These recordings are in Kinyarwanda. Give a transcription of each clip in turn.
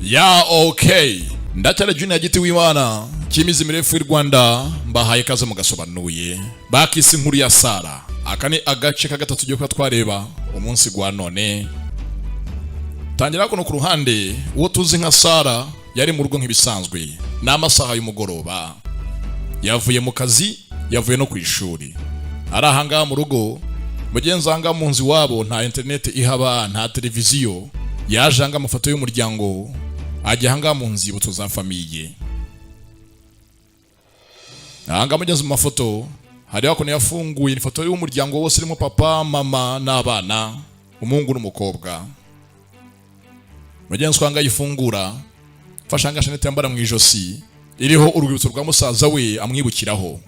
Ya okay. Ndacyari Junior Giti w'Imana kimizi mirefu y'u Rwanda mbahaye kaze mugasobanuye bakisi inkuru ya Sara. Aka ni agace ka gatatu cyo twareba umunsi gwa none. Tangira kuno ku ruhande uwo tuzi nka Sara yari mu rugo nk'ibisanzwe n'amasaha y'umugoroba. Yavuye mu kazi, yavuye no ku ishuri. Arahanga mu rugo mugenzanga mu nzi wabo nta internet ihaba, nta televiziyo. Yajanga amafoto y'umuryango ajya hanga mu nzibutso za famiye. Hanga mugeze mu mafoto hari wako yafunguye ifoto y'umuryango wose irimo papa, mama n'abana, umuhungu n'umukobwa. Mugenzi kwanga yifungura fashanga shanete yambara mu ijosi iriho urwibutso rwa musaza we amwibukiraho.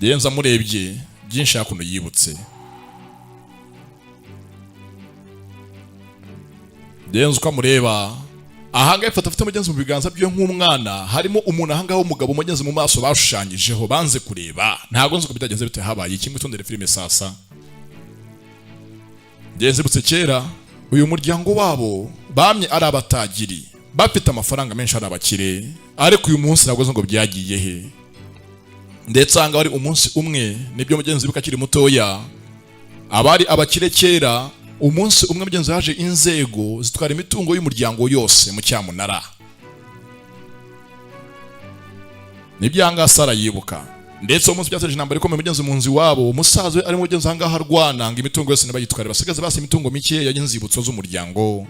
Yenza murebye byinshi yakuno yibutse. Yenza uko amureba ahanga ifoto afite mugenzi mu biganza byo nk'umwana, harimo umuntu ahanga w'umugabo mugenzi mu maso bashushanyijeho banze kureba. Ntago nzi ko bitageze bite habaye kimwe tondere filime sasa. Yenze butse kera uyu muryango wabo bamye ari abatagiri bafite amafaranga menshi ari abakire, ariko uyu munsi ntago nzi ngo byagiye he. Ndetse anga wari umunsi umwe nibyo mugenzi bikakiri mutoya abari abakire kera. Umunsi umwe mugenzi haje inzego zitwara imitungo y'umuryango yose mu cyamunara. Nibyanga Sara yibuka. Ndetse umunsi byateje intambara ikomeye mugenzi mu nzi wabo, umusaza we ari mugenzi hanga harwana ngo imitungo yose nabayitwara basigaze basi imitungo mike y'inzibutso z'umuryango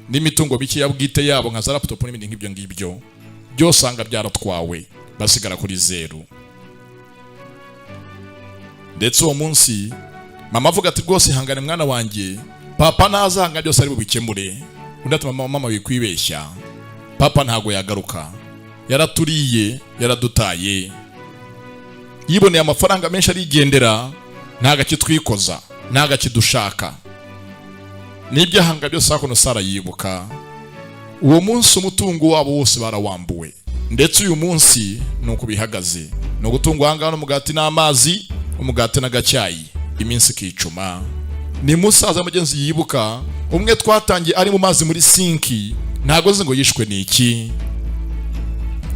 n'imitungo mike yabwite yabo nka za laptop n'ibindi nk'ibyo ngibyo byose anga byaratwawe basigara kuri zero. Ndetse uwo munsi mama avuga ati rwose ihangane mwana wanjye, papa nazanga byose ari bubikemure. Undi ati mama wikwibeshya, papa ntago yagaruka, yaraturiye yaradutaye, yiboneye amafaranga menshi arigendera, ntaga kitwikoza ntaga kidushaka. Nibyo hanga byose akono Sara yibuka. Uwo munsi umutungo wabo wose barawambuwe. Ndetse uyu munsi nuko bihagaze no gutungwa hanga no mugati n'amazi, umugati n'agacyayi iminsi kicuma. Ni musaza mugenzi yibuka umwe twatangiye ari mu mazi muri sinki, ntago nzi ngo yishwe niki.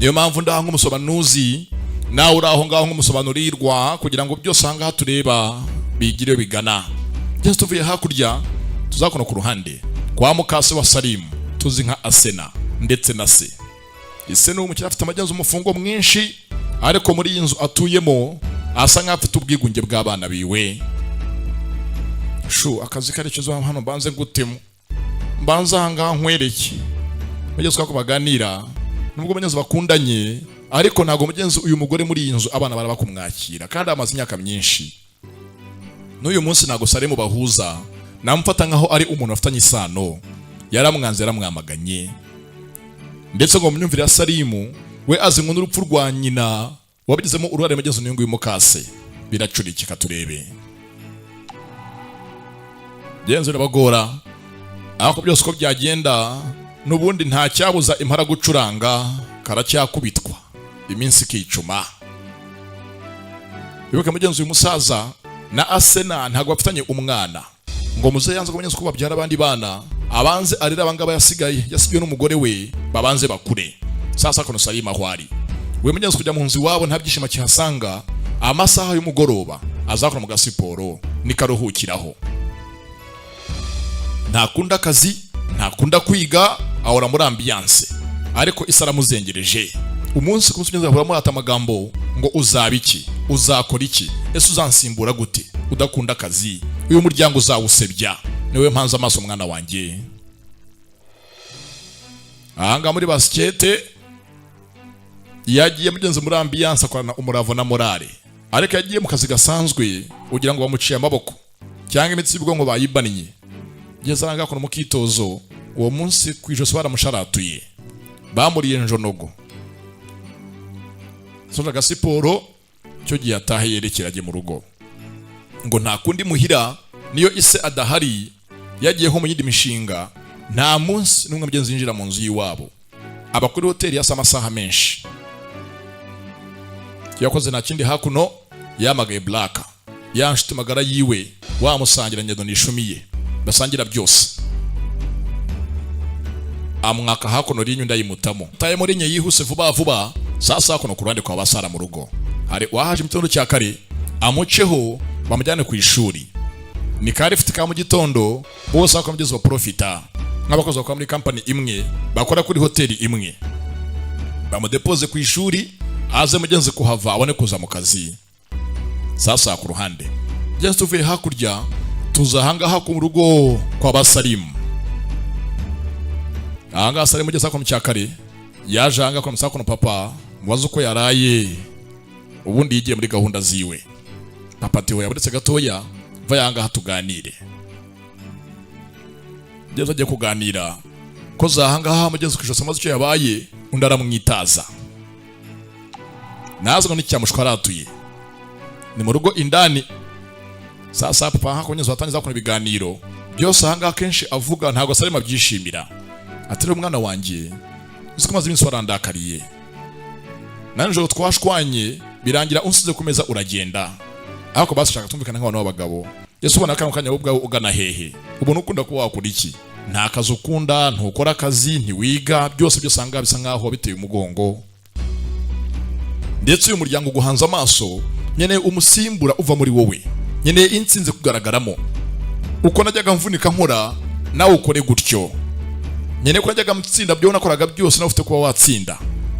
Niyo mpamvu ndaho nk'umusobanuzi nawe uraho ngaho nk'umusobanurirwa kugira ngo byose hanga tureba bigire bigana. Byose tuvuye hakurya tuzakono ku ruhande kwa mukase wa Salim tuzi nka Asena ndetse na se. Ise ni umukira afite amagenzi umufungo mwinshi, ariko muri iyi nzu atuyemo asa nk'afite ubwigunge bw'abana biwe. Akazi karekezo hano banze gutemo mbanza hanga nkwereke mugeze ko baganira nubwo mugenzi bakundanye, ariko ntago mugenzi uyu mugore muri iyi nzu abana barabakumwakira kandi amaze imyaka myinshi. N'uyu munsi ntago Sare mu bahuza namufata nkaho ari umuntu afitanye isano, yaramwanze yaramwamaganye. Ndetse ngo munyumvire ya Salimu we azi ngo n'urupfu rwa nyina wabigizemo uruhare mugenzi n'uyungu y'umukase biracurikika turebe. Genzo n'abagora ako byose ko byagenda n'ubundi nta cyabuza impara gucuranga karacyakubitwa iminsi kicuma. Bibuka mugenzi uyu musaza na Asena ntago bafitanye umwana ngo muze yanze ko mugenzi ko babyara abandi bana, abanze arira abangaba yasigiye n'umugore we babanze bakure. Sasa kono Salima hwari we mugenzi kujya mu nzi wabo nta byishima kihasanga. Amasaha y'umugoroba azakora mu gasiporo nikaruhukiraho. Ntakunda akazi, ntakunda kwiga, ahora muri ambiance, ariko Isara muzengereje. Umunsi ku munsi ahora muri atamagambo ngo uzaba iki, uzakora iki, ese uzansimbura gute, udakunda akazi, uyu muryango uzawusebya, niwe mpanze amaso mwana wanjye. Ahanga muri baskete yagiye mugenzi muri ambiance akorana umuravo na morale, ariko yagiye mu kazi gasanzwe ugira ngo bamuciye amaboko cyangwa imitsi y'ubwonko bayibaniye. Yezanga kono mukitozo uwo munsi kwijosi baramusharatuye bamuriye njonogo. Soja gasiporo cyo giye atahe yerekeraje mu rugo ngo nta kundi muhira niyo ise adahari yagiye ho mu yindi mishinga. Nta munsi n'umwe mugenzi yinjira mu nzu yiwabo, abakuri hotel yasa amasaha menshi. Yakoze nta kindi hakuno yamagaye Black yanshite magara yiwe wamusangira ngendo nishumiye basangira byose. amwaka hakuno rinyu ndayimutamo taye muri nye yihuse vuba vuba. Sasa hakuno ku ruhande kwa basara mu rugo hari wahaje mitondo cya kare amuceho bamujyane ku ishuri. Ni kare fitika mu gitondo bose akomugeze wa profita nk'abakozi bakora muri company imwe bakora kuri hoteli imwe bamudepose ku ishuri aze mugenzi kuhava abone kuza mu kazi. Sasa ku ruhande just tuvuye hakurya tuzahanga ha ku rugo kwa basalimu. Anga Salimu mugeze ko mu cyakare yaje anga ko musako no papa mubazo ko yaraye ubundi yigiye muri gahunda ziwe. Papa tiwe yabudetse gatoya vayanga hatuganire. Geze agiye kuganira ko zahanga ha mugeze kwishosa maze cyo yabaye undara mwitaza. Nazo ngo nicyamushwaratuye ni mu rugo indani. Sasa papa hakonyezo atangiza ko ibiganiro byose hanga kenshi avuga ntago Salimu abyishimira. Atari umwana wanjye uzi ko maze iminsi warandakariye nanjoro twashwanye birangira unsize kumeza uragenda ariko basashaka tumvikana nk'abantu b'abagabo. Yesu ubona kana kanya ubwawe ugana hehe ubona ukunda kuba wakora iki? Nta kazi ukunda, ntukora akazi, ntiwiga, byose byosanga bisa nkaho biteye umugongo. Ndetse uyu muryango guhanza amaso nyene umusimbura uva muri wowe nyene insinze kugaragaramo. Uko najyaga mvunika nkora nawe ukore gutyo nyene ko najyaga mutsinda byo nakoraga byose nawe ufite kuba watsinda.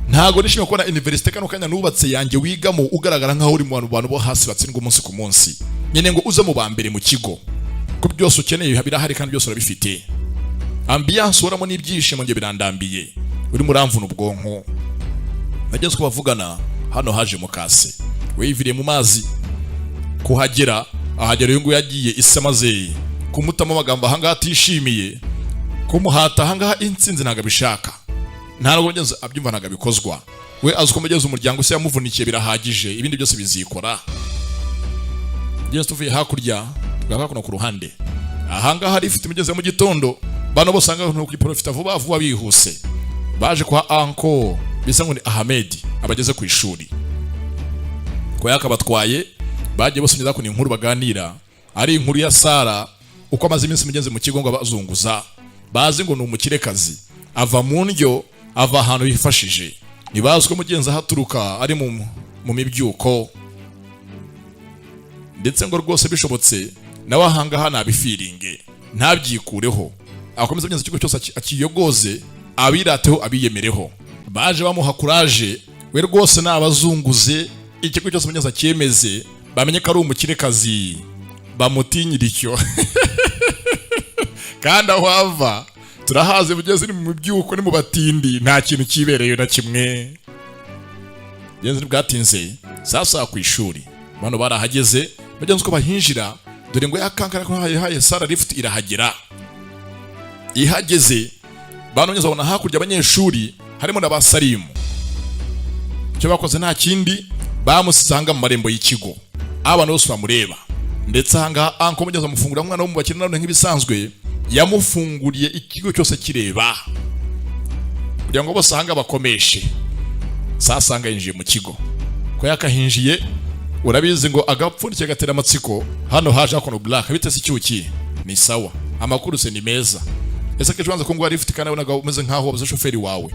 Ntago nishimye kubona university kano kanya nubatse yanjye wigamo ugaragara nkaho uri mu bantu bo hasi batsindwa umunsi ku munsi nyene ngo uze mu bambere mu kigo ko byose ukeneye birahari kandi byose urabifite. Ambiance uramo n'ibyishimo nge birandambiye uri muramvuna ubwonko. Nageze kubavugana hano haje mukase wiviriye mu mazi kuhagera ahagera yungu yagiye isamaze kumutama amagambo hanga atishimiye kumuhata hanga insinzi naga bishaka ntabwo ngeze abyumva naga bikozwa. We azuko mugeze umuryango se yamuvunikiye birahagije ibindi byose bizikora. Yesu tuvuye hakurya tugaka kuno ku ruhande ahanga hari ifite mugeze mu gitondo bano bose anga no kwiprofita vuba vuba bihuse baje kwa anko bisa ngo ni Ahmed abageze ku ishuri ko yakabatwaye bagiye bose nyeza ko ni inkuru baganira ari inkuru ya Sara uko amaze iminsi mugeze mu kigo ngo abazunguza bazi ngo ni umukirekazi ava mu ndyo ava ahantu yifashije nibazwe mugenza haturuka ari mu mibyuko ndetse ngo rwose bishobotse nawe ahanga hana bifiringe ntabyikureho akomeza mugenza ikigo cyose akiyogoze abirateho abiyemereho baje bamuha courage we rwose nabazunguze ikigo cyose mugenza cyemeze bamenye ko ari umukirekazi bamutinyira icyo kandi aho ava turahaze bugeze ni mu byuko ni mu batindi nta kintu kibereye na kimwe. Yenze bwatinze sasa ku ishuri bano barahageze bagenze ko bahinjira dore ngo yakankara ko haye Sara lift irahagera. Ihageze bano nyeza bona hakurya abanyeshuri harimo na basalimu cyo bakoze nta kindi bamusanga mu marembo y'ikigo abantu bose bamureba ndetse hanga anko mugeza mufungura umwana wo mu bakina none nk'ibisanzwe yamufunguriye ikigo cyose kireba kugira ngo bose hanga bakomeshe. Sasa hanga yinjiye mu kigo ko yakahinjiye urabizi ngo agapfundike gatera amatsiko hano haje akono black bitese icyuki ni sawa amakuru se ni meza. Ese kejuanza ko ngo ari ifite kana bonaga umeze nkaho wabuze shoferi wawe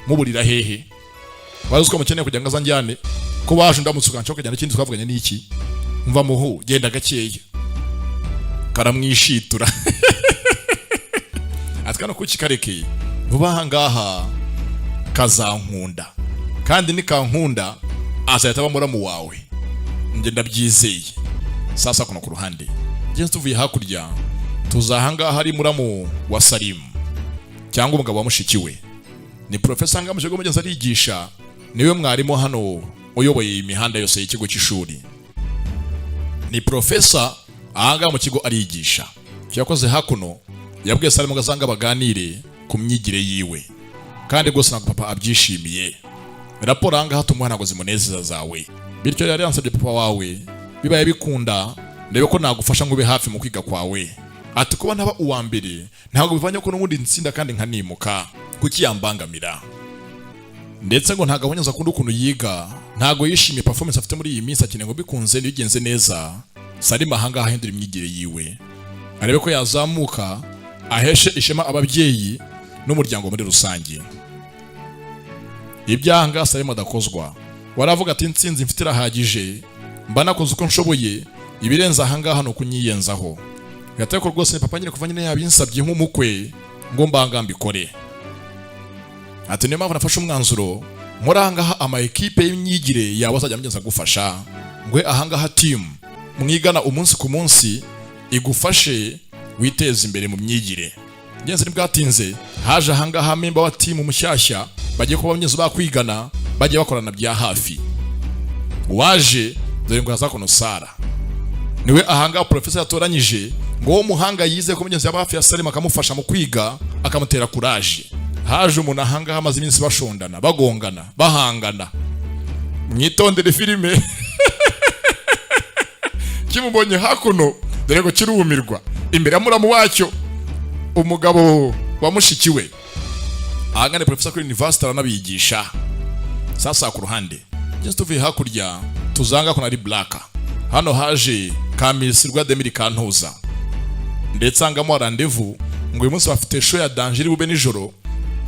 muburira hehe wazo ko mukeneye kujya ngaza njyane ko baje ndamutsuka ncoka cyane kindi twavuganye n'iki mva muhu genda gakeya karamwishitura atkano kuki karekeye vuba hangaha kazankunda kandi nikankunda azahita bamuramu wawe nge ndabyizeye. Sasa kuno ku ruhande Yesu tuvuye hakurya tuzahanga hari muramu wa Salimu cyangwa umugabo wa mushikiwe ni professor ngamuje go mugeza arigisha niwe mwarimu hano uyoboye imihanda yose y'ikigo cy'ishuri. Ni professor ahanga mu kigo arigisha cyakoze hakuno yabwiye Salimu gazanga baganire ku myigire yiwe kandi gose na papa abyishimiye. Raporo anga hato umwana ngo zimunezeza zawe bityo yari yansabye papa wawe bibaye bikunda ndebe ko nagufasha ngo ube hafi mu kwiga kwawe ati kuba ntaba uwa mbere ntabwo bivanye ko n'ubundi nsinda kandi nkanimuka kuki yambangamira ndetse ngo ntago abonye akunda ukuntu yiga ntago yishimiye performance afite muri iyi minsi akine ngo bikunze nigenze neza. Salimu ahanga ahindura imyigire yiwe arebe ko yazamuka aheshe ishema ababyeyi n'umuryango muri rusange. Ibyanga Salimu adakozwa, waravuga ati nsinzi mfite irahagije, mba nakoze uko nshoboye, ibirenza ahangaha no kunyiyenzaho. Gateko rwose papa nyine kuva nyine yabinsabye nk'umukwe ngo mbanga mbikore. Ati niyo mpamvu nafashe umwanzuro nkora ahangaha ama ekipe y'imyigire yawe azajya amugeza gufasha, ngwe ahangaha team mwigana umunsi ku munsi igufashe witeza imbere mu myigire. Ngenzi nibwatinze haje ahangaha member wa team mushyashya bagiye kuba abanyezo bakwigana, bagiye bakorana bya hafi. Waje dore ngo hazakono Sara niwe ahangaha professor yatoranyije ngo uwo muhanga yize ko mugenzi y'abafi ya Salimu akamufasha mu kwiga, akamutera courage. Haje umuntu ahangaha amaze iminsi bashondana, bagongana, bahangana. Mwitondere filime kimubonye hakuno dore ngo kirumirwa imbere ya muramu wacyo umugabo wamushikiwe. Ahangane professor kuri university aranabigisha. Sasa ku ruhande just tuvuye hakurya tuzanga ko nari Black. Hano haje Kamisirwa Demiri Kantuza ndetse angamo rendezvous ngo uyu munsi bafite show ya danger bube nijoro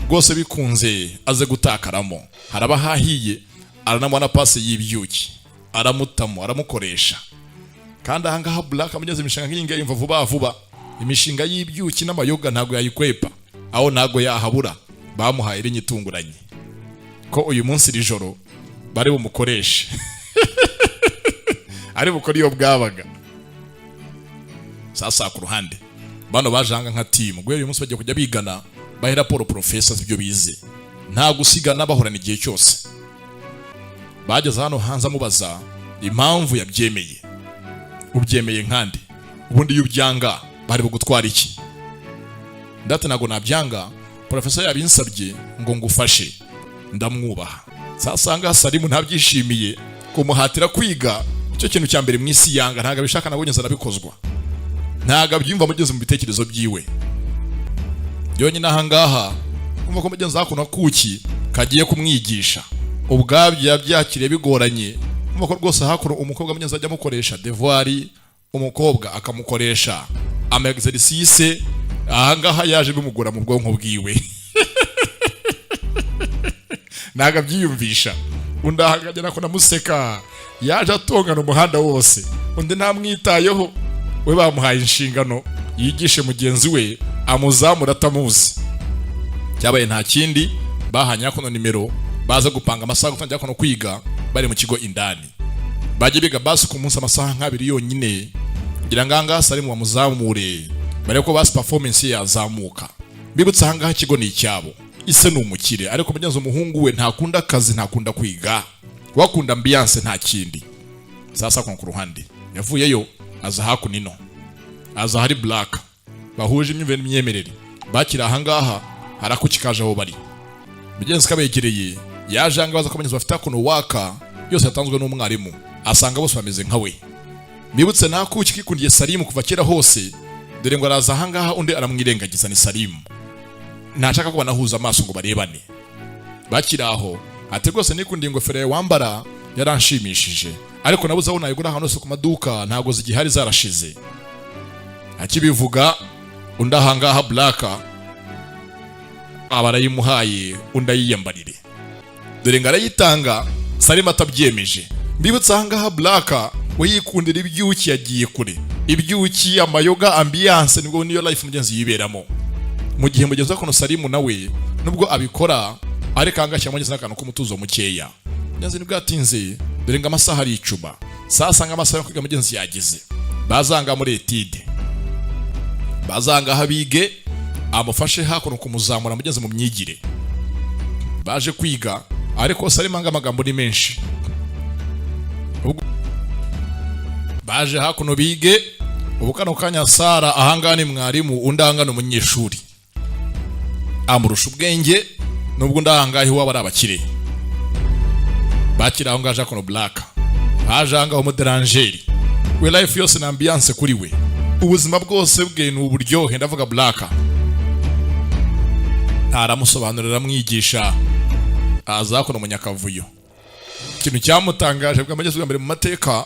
rwose bikunze aze gutakaramo. Haraba hahiye aranamwana passe y'ibyuki aramutamo aramukoresha. Kandi ahangaha Black amugeze imishinga nk'inga yimva vuba imishinga y'ibyuki n'amayoga ntago yayikwepa, aho ntago yahabura. Bamuhaye inyitunguranye ko uyu munsi rijoro bari bumukoreshe ari bukora iyo bwabaga. Sasa ku ruhande bano bajanga nka team gwe uyu munsi bagiye kujya bigana bahe raporo professors ibyo bize, nta gusigana bahorana igihe cyose. Bageze hano hanze amubaza impamvu yabyemeye. Ubyemeye nkandi ubundi yubyanga bari bugutwara iki? Ndate nago nabyanga professor yabinsabye ngo ngufashe ndamwubaha. Sasa anga Salimu ntabyishimiye kumuhatira kwiga icyo kintu cya mbere mwisi yanga, ntaga bishaka nabonye nabikozwa, ntaga byumva mugeze mu bitekerezo byiwe. Byonyine ahangaha kumva ko mugenzi hakuno kuki kagiye kumwigisha ubwabyo yabyakiriye bigoranye. Kumva ko rwose hakuno umukobwa mugenzi ajya mukoresha devoir, umukobwa akamukoresha ama exercice, ahangaha yaje bimugora mu bwonko bwiwe naga byiyumvisha. Undi ahagajya nako namuseka yaje atongana umuhanda wose, undi ntamwitayeho. We bamuhaye inshingano yigishe mugenzi we amuzamura atamuzi. Cyabaye nta kindi bahanya kono nimero baza gupanga amasaha gutangira kono kwiga bari mu kigo indani. Baje biga basi ku munsi amasaha nk'abiri yonyine ngira nganga Salimu wa muzamure bare ko basi performance yazamuka. Bibutsa ahangaha kigo ni icyabo, ise n'umukire ariko mugenzi umuhungu we ntakunda akazi ntakunda kwiga, wakunda ambiance nta kindi. Sasa ku ruhande yavuyeyo aza hakunino aza hari Black bahuje imyumvire n'imyemerere bakira ahangaha harakukikaje aho bari. Mugenzi kabegereye yaje angabaza ko mugenzi bafite kuno waka yose yatanzwe n'umwarimu asanga bose bameze nka we. Bibutse nakuki kikundiye Salimu kuva kera hose, dore ngo araza ahangaha undi aramwirengagiza ni Salimu. Ntashaka ko banahuza amaso ngo barebane. Bakira aho ati rwose nikundiye ingofero wambara yaranshimishije, ariko nabuze aho nayigura hano ku maduka ntago zigihari zarashize. Akibivuga undi ahangaha Black abarayimuhaye undi yiyambarire, dore ngo arayitanga Salimu atabyemeje. Mbibutsa ahangaha Black we yikundira ibyuki yagiye kure, ibyuki amayoga ambiance nibwo niyo life mugenzi yiberamo. Mu gihe mugenzi wa Salimu nawe nubwo abikora ariko angashya mugenzi n'akantu k'umutuzo mukeya. Mugenzi nibwo atinze dore ngo amasaha ari icuba. Sasa nga amasaha yo kwiga mugenzi yagize, bazanga muri etide, bazanga habige amufashe hakuno kumuzamura mugenzi mu myigire. Baje kwiga ariko Salimu anga amagambo ni menshi. Baje hakuno bige ubukano kanya Sara ahangane mwarimu undangana umunyeshuri amurusha ubwenge nubwo ndahangahe waba ari abakire. Bakira aho ngaje hakuno Black haje ahangaho moderangeri we life yose na ambiance kuri we, ubuzima bwose bwe n'uburyohe. Ndavuga Black ntaramusobanurira mwigisha aza hakuno munyakavuyo. Ikintu cyamutangaje bwa mageze mbere mu mateka,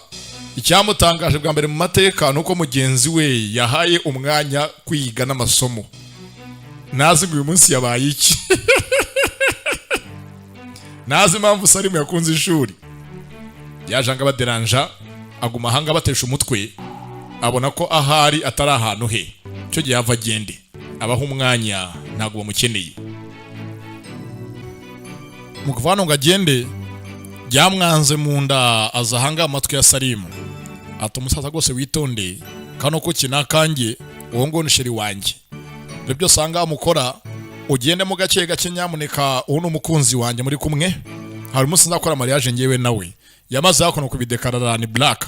icyamutangaje bwa mbere mu mateka nuko mugenzi we yahaye umwanya kwiga n'amasomo. nazi ngo uyu munsi yabaye iki. Nazi impamvu Salimu yakunze ishuri. Yajanga baderanja aguma hanga batesha umutwe, abona ko ahari atari ahantu he, cyo gihe yava agende abaho umwanya ntago bamukeneye. Mu kuvana ngo agende byamwanze mu nda, azahanga amatwi ya Salimu ati umusaza rwose witonde kano ko kinakange uwo ngo nisheri wanjye, ibyo sanga amukora ugende mu gake gake nyamuneka, uwo n'umukunzi wanjye muri kumwe, hari umunsi nzakora mariage ngewe nawe. Yamaze yakono kubidekarara ni Black,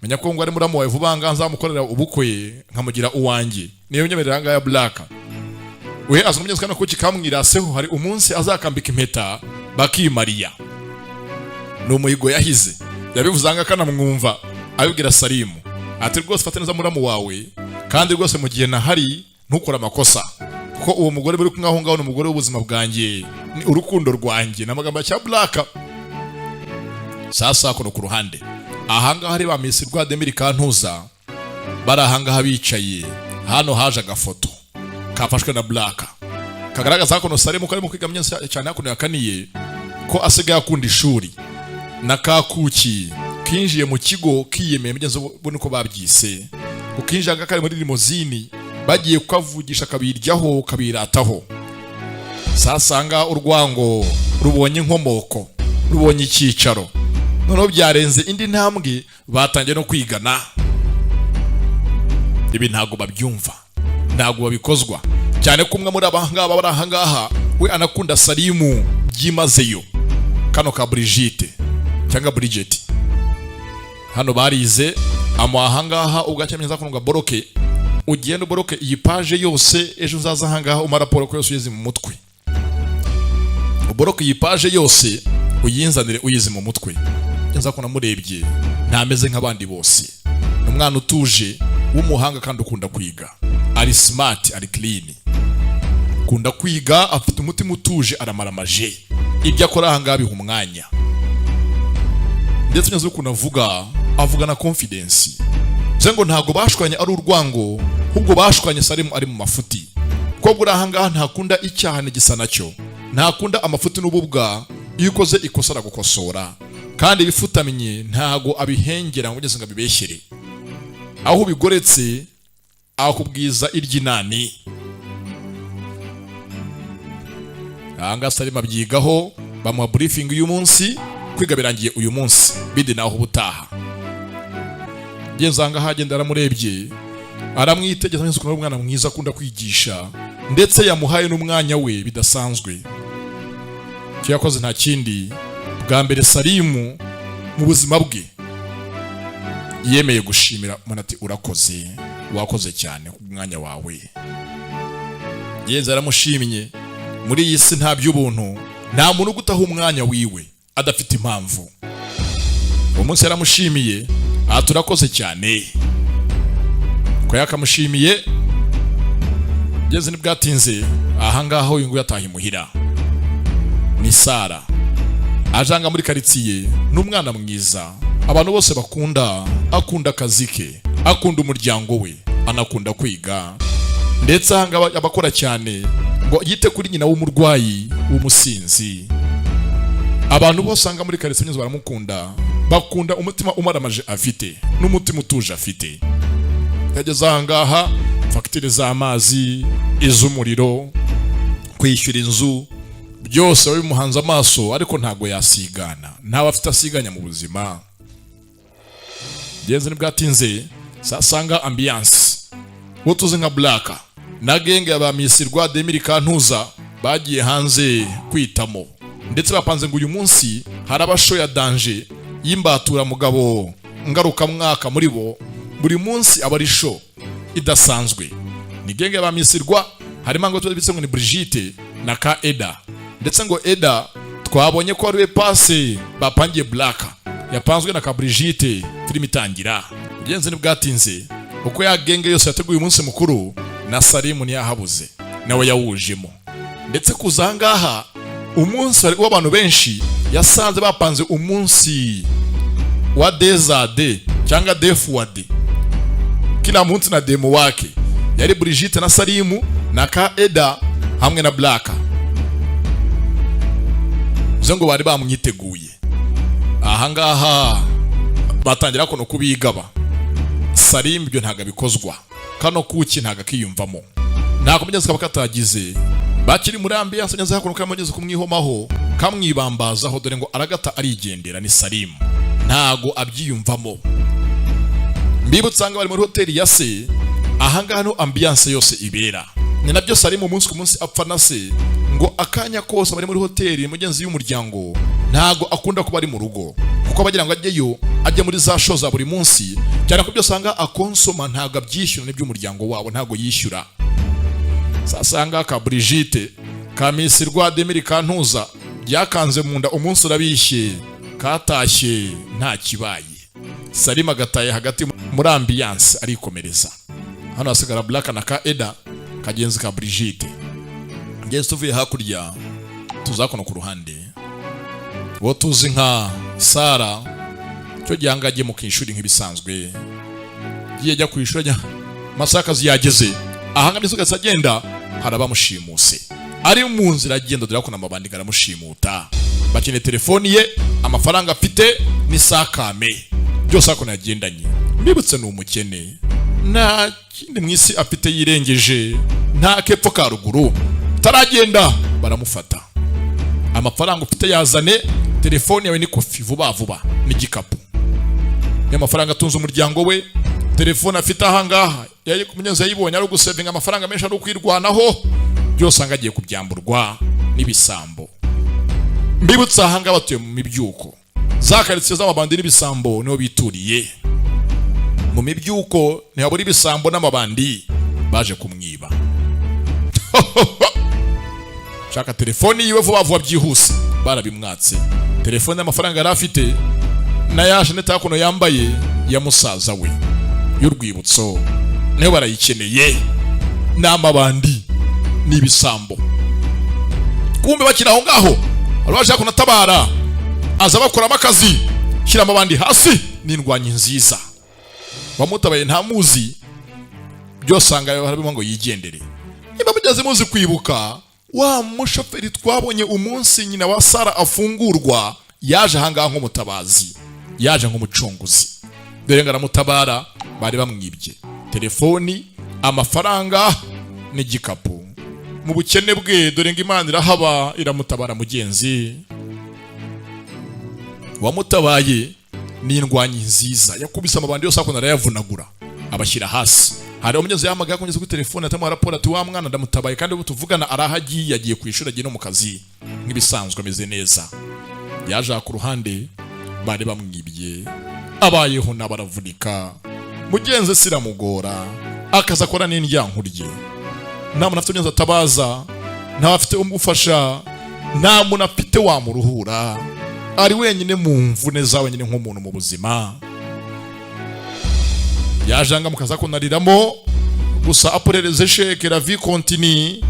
menya ko ngo ari muramu wawe vuba nga nzamukorera ubukwe nkamugira uwanjye, niyo nyemerera nga ya Black. We azumugeze kana ko kikamwiraseho hari umunsi azakambika impeta bakimariya. No muhigo yahize yabivuzanga kana mwumva abibwira Salimu ati rwose fata neza muramu wawe, kandi rwose mu gihe nahari ntukora amakosa, kuko uwo mugore buri kumwe aho ngaho n'umugore w'ubuzima bwanjye, ni urukundo rwanjye n'amagambo ya Black. Sasa kono ku ruhande ahanga hari ba Miss Rwademiri Kantuza barahanga bicaye, hano haje agafoto kafashwe na Black kagaragaza kono Salimu kari mu kwiga myinshi cyane hakuno yakaniye ko asigaye akunda ishuri na kakuki kinjiye mu kigo kiyemeye mugenzi bone ko babyise, ukinjanga kari muri limozini bagiye kukavugisha kabiryaho kabirataho. Sasanga urwango rubonye inkomoko, rubonye icyicaro, noneho byarenze indi ntambwe, batangiye no kwigana. Ibi ntago babyumva, ntago babikozwa, cyane kumwe muri abahanga barahangaha we anakunda Salimu byimazeyo. Kano ka Brigitte cyangwa Bridget hano barize amahangaha ugacyemeza kunga boroke, ugenda boroke iyi page yose, ejo uzaza hangaha umaraporo ko yose uyeze mu mutwe. Uboroke iyi page yose uyinzanire uyize mu mutwe, nza ko namurebye ntameze nk'abandi bose. Umwana utuje w'umuhanga kandi ukunda kwiga, ari smart, ari clean, kunda kwiga, afite umutima utuje, aramaramaje ibyo akora hangaha biha umwanya. Ndetse nyazo kunavuga avuga na confidence, zengo ntago bashwanye ari urwango, ahubwo bashwanye Salimu ari mu mafuti, ko burahangaha ntakunda icyaha n'igisa nacyo, ntakunda amafuti n'ububwa, iyo ukoze ikosa aragukosora, kandi bifutamenye ntago abihengera ngo ugeze ngo abibeshyere, aho bigoretse akubwiza iryinani. Anga Salimu abyigaho, bamuha briefing uyu munsi, kwiga birangiye uyu munsi, bide naho ubutaha. Genzanga hagenda aramurebye, aramwitegeza neza ko umwana mwiza akunda kwigisha, ndetse yamuhaye n'umwanya we bidasanzwe. Cyakoze nta kindi, bwa mbere Salimu mu buzima bwe yemeye gushimira umuntu ati urakoze, wakoze cyane ku mwanya wawe. Yenza aramushimye, muri iyi si nta by'ubuntu, nta muntu gutaha umwanya wiwe adafite impamvu. Umunsi yaramushimiye aturakoze cyane, ko yakamushimiye geze nibwatinze ahangaha uyu ngo yataha imuhira. Ni Sara ajanga muri karitsiye, n'umwana mwiza abantu bose bakunda, akunda akazi ke, akunda umuryango we, anakunda kwiga, ndetse ahanga abakora cyane ngo yite kuri nyina w'umurwayi w'umusinzi. Abantu bose anga muri karitsiye nyine baramukunda, bakunda umutima umaramaje afite n'umutima utuje afite. Yageze ahangaha fagitire z'amazi, iz'umuriro, kwishyura inzu, byose bimuhanze amaso, ariko ntago yasigana, ntawe afite asiganya mu buzima. Genze nibwatinze sasanga ambiance wotuze nka Black na genge ya ba Miss Rwademiri Kantuza bagiye hanze kwitamo, ndetse bapanze ngo uyu munsi harabasho ya danger y'imbatura mugabo ngaruka mwaka muri bo, buri munsi abari show idasanzwe. Ni genge ya ba Miss Rwa, harimo ngo tubitse ngo ni Brigitte na ka Eda, ndetse ngo Eda twabonye ko ari we passe bapangiye Black, yapanzwe na ka Brigitte filimi itangira. Genze nibwatinze uko ya genge yose yateguye umunsi mukuru, na Salimu ntiyahabuze, nawe yawujemo. Ndetse kuzangaha umunsi w'abantu benshi yasanze bapanze umunsi wa dezade cyangwa defuwade, kila munsi na demo wake yari Brigitte na Salimu na Kaeda hamwe na Black ngo bari bamwiteguye. Ahangaha batangira kono kubigaba. Salim ibyo ntaga bikozwa, kano kuki ntaga kiyumvamo, nta kumugeza kaba katagize. Bakiri muri ambiance nyaza hakono kamugeze kumwihomaho kamwibambazaho, dore ngo aragata arigendera. Ni Salim ntago abyiyumvamo. Mbibutsanga bari muri hoteli ya se, ahangaha no ambiance yose ibera. Ni nabyo Salim umunsi ku munsi apfa na se, ngo akanya kose bari muri hoteli mugenzi y'umuryango ntago akunda kuba ari mu rugo, kuko bagira ngo ajyeyo ajya muri za show za buri munsi, cyane ko byo sanga akonsoma ntago abyishyura n'iby'umuryango wabo ntago yishyura. Sasanga ka Brigitte ka Miss Rwademiri Kantuza yakanze mu nda umunsi urabishye katashye nta kibaye. Salim agataye hagati muri ambiance arikomereza. Hano hasigara Black na Kaeda kagenzi ka Brigitte. Ngeze tuvuye hakurya tuzakono ku ruhande, wo tuzi nka Sara cyo gihangage mu kinshuri nk'ibisanzwe, giye jya kwishura masakazi yageze. Ahanga nisuka agenda haraba mushimuse, ari mu nzira agenda dore ko namabandi garamushimuta. Bakine telefoni ye, amafaranga afite ni sakame byose ako nagendanye. Mbibutse ni umukene, nta kindi mwisi afite yirengeje, nta kepfo ka ruguru. Taragenda baramufata. Amafaranga ufite yazane, telefoni yawe ni kofi vuba vuba n'igikapu. Ni amafaranga atunze umuryango we, telefoni afite ahangaha yaje kumunyenza yibonye ari gusevinga amafaranga menshi ari kwirwanaho, byose angagiye kubyamburwa n'ibisambo. Mbibutse ahanga batuye mu mibyuko zakaritse z'amabandi n'ibisambo niho bituriye. Mu mibyuko ni haburi ibisambo n'amabandi baje kumwiba. Shaka telefoni yiwe vuba vuba byihuse barabimwatse. Telefoni y'amafaranga yari afite na yaje netakono yambaye ya musaza we y'urwibutso niho barayikeneye, n'amabandi n'ibisambo. Kumbe bakira aho ngaho araje kunatabara, aza bakora amakazi shyira amabandi hasi n'indwanyi nziza. Bamutabaye nta muzi, byose angayo harabimo ngo yigendere. Niba mugeze muzi kwibuka wa mushoferi twabonye umunsi nyina wa Sara afungurwa, yaje ahangaha nk'umutabazi, yaje nk'umucunguzi. Dore ngaramutabara bari bamwibye telefoni, amafaranga n'igikapu. Mu bukene bwe dore ngo Imana irahaba iramutabara mugenzi. Wamutabaye ni indwanyi nziza, yakubise amabandi yose akona arayavunagura abashyira hasi. Hari umugenzi yamaga kugeza kuri telefone atama raporo ati wa mwana ndamutabaye kandi tuvugana arahagiye yagiye kwishura agiye no mu kazi nk'ibisanzwe ameze neza. Yaje ku ruhande bari bamwibye, abayeho n'abaravunika. Mugenzi siramugora akaza akora n'indyankurye, nta muntu afite umugenzi atabaza, nta afite umufasha, nta muntu afite wamuruhura, ari wenyine mu mvune zawe nyine nk'umuntu mu buzima. Yajanga mukaza kunariramo gusa aporereze sheke la vie continue.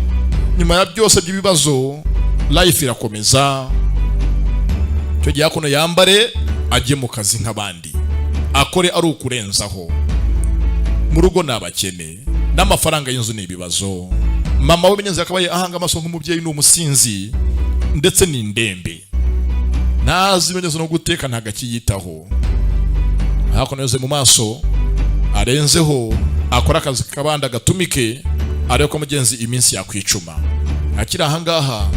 Nyuma ya byose by'ibibazo life irakomeza. Cyo gihe akono yambare ajye mu kazi nk'abandi, akore ari ukurenzaho. Mu rugo nabakene n'amafaranga y'inzu n'ibibazo. Mama we menyenze akabaye ahanga amaso nk'umubyeyi n'umusinzi ndetse n'indembe, nazi menyenze no guteka ntagakiyitaho. Hakono yoze mu maso arenzeho akora akazi kabanda gatumike, ariko mugenzi iminsi yakwicuma. Akira ahangaha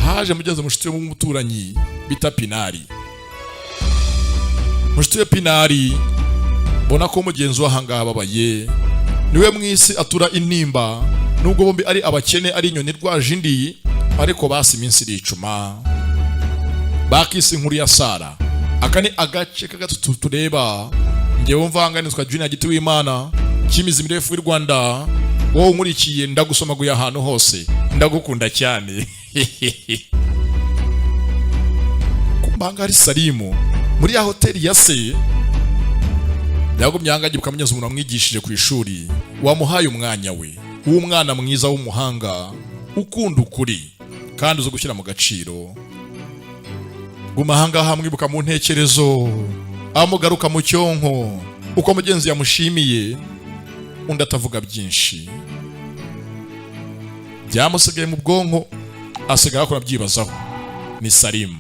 haje mugenzi mushiti wo muturanyi bita Pinari. Mushiti we Pinari bona ko mugenzi wahangaha babaye niwe mwisi atura inimba, nubwo bombi ari abakene ari inyoni rwaje indi, ariko basi iminsi iricuma. Bakisi inkuru ya Sara akani agace kagatutu tureba. Ngewe mvanganizwa Junior Giti w'Imana kimizi mirefu y'u Rwanda, wowe nkurikiye ndagusomaguye ahantu hose, ndagukunda cyane. Kumbanga ari Salimu muri ya hoteli ya se, yagumye ahangaje bukamugeza umuntu amwigishije ku ishuri, wamuhaye umwanya we, w'umwana mwiza w'umuhanga ukunda ukuri kandi uzo gushyira mu gaciro. Guma ahangaha mwibuka mu ntekerezo, amugaruka mu cyonko uko mugenzi yamushimiye, undi atavuga byinshi. byamusigaye mu bwonko, asigaye akora byibazaho. Ni Salimu.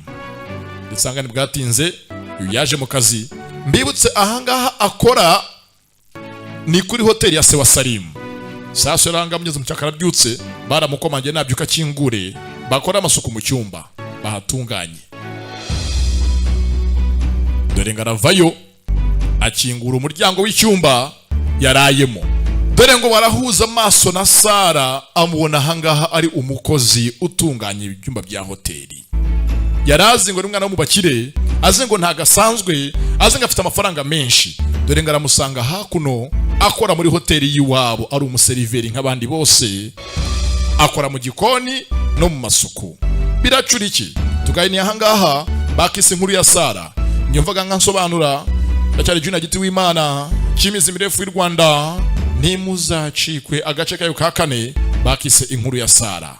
Isangane bwatinze, uyu yaje mu kazi. Mbibutse ahangaha akora ni kuri hoteli ya se wa Salimu. Sasa yarangamugeze mu cyakara byutse, baramukomangiye nabyuka kingure, bakora amasuku mu cyumba, bahatunganye. Dore ngaravayo akingura umuryango w'icyumba yarayemo. Dore ngo barahuza amaso na Sara, amubona ahangaha ari umukozi utunganya ibyumba bya hoteli. Yarazi ngo n'umwana wo mu bakire, azi ngo ntagasanzwe, azi ngo afite amafaranga menshi. Dore ngaramusanga hakuno akora muri hoteli yiwabo, ari umuseriveri nk'abandi bose, akora mu gikoni no mu masuku. Biracura iki? Tugayiniye ahangaha bakise inkuru ya Sara. Nyumvaga nkansobanura, ndacyari Juna Giti w'Imana, cy'imizi mirefu y'u Rwanda, ntimuzacikwe agace kayo ka 4 bakise inkuru ya Sara.